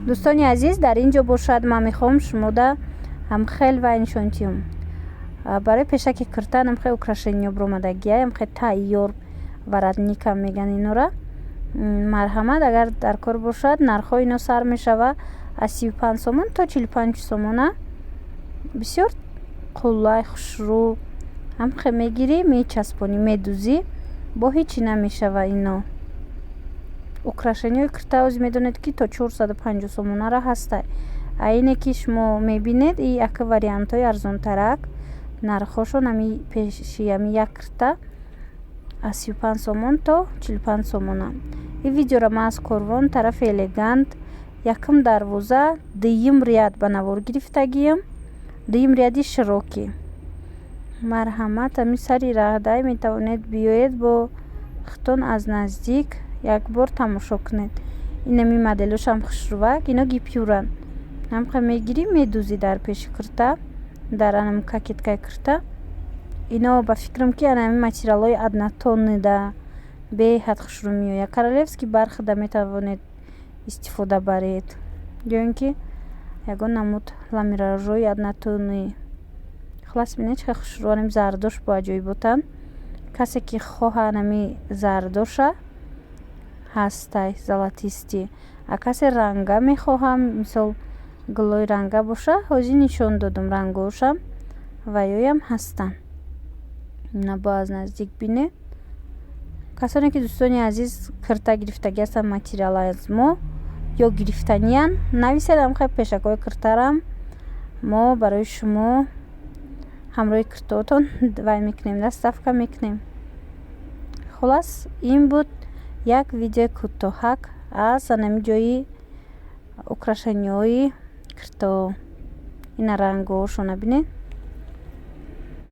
дӯстони азиз, дар ин ҷо бошад ман мехоҳам шумода амхел ва нишонтиём барои пешаки киртан амхел украшениё бромадагия амхел тайёр варадника меган инора. марҳамат, агар дар кор бошад нархҳои ино сар мешава аз 35 сомон то 45 сомона. бисёр қулай хушрӯ амхел мегирӣ мечаспонӣ медӯзӣ бо ҳичи намешава. ино украшениёи кирта оз медонед ки то 450 сомонара ҳаста. айне ки шумо мебинед ин як вариантҳои арзонтарак нархҳошон ами пеши ами як кирта аз 35 сомон то 45 сомона. ин видеоро ман аз корвон тарафи элегант якум дарвоза дуюм ряд ба навор гирифтагиям, дуюм ряди широкӣ. марҳамат, ами сари рағдай метавонед биёед бо хитон аз наздик якбор тамошо кунед. инами моделошам хушрӯвак, ино гипюранд. амқа мегирӣ медӯзӣ дар пеши кирта дар анам кокеткаи кирта. ино ба фикрам ки анами материалҳои однотоннида беҳад хушрӯ меояд. королевский бархатда метавонед истифода баред ё ин ки ягон намуд ламиражҳои однотонни. хулас бинед чӣ хушрӯ анами зардош бо аҷоиботанд. касе ки хоҳа анами зардоша ҳастай золотистӣ, а касе ранга мехоҳам мисол гулои ранга боша ҳозир нишон додам рангоошам ва ёям ҳастанд. ина бо аз наздик бинед. касоне ки дӯстони азиз кирта гирифтагӣ ҳастанд материал аз мо ё гирифтаниянд, нависед амхел пешакҳои киртарам мо барои шумо ҳамроҳи киртаотон вай мекунем, доставка мекунем. хулас ин буд як видеои кӯтоҳак аз анами ҷои украшениҳои кирто. ина рангоошона бинед.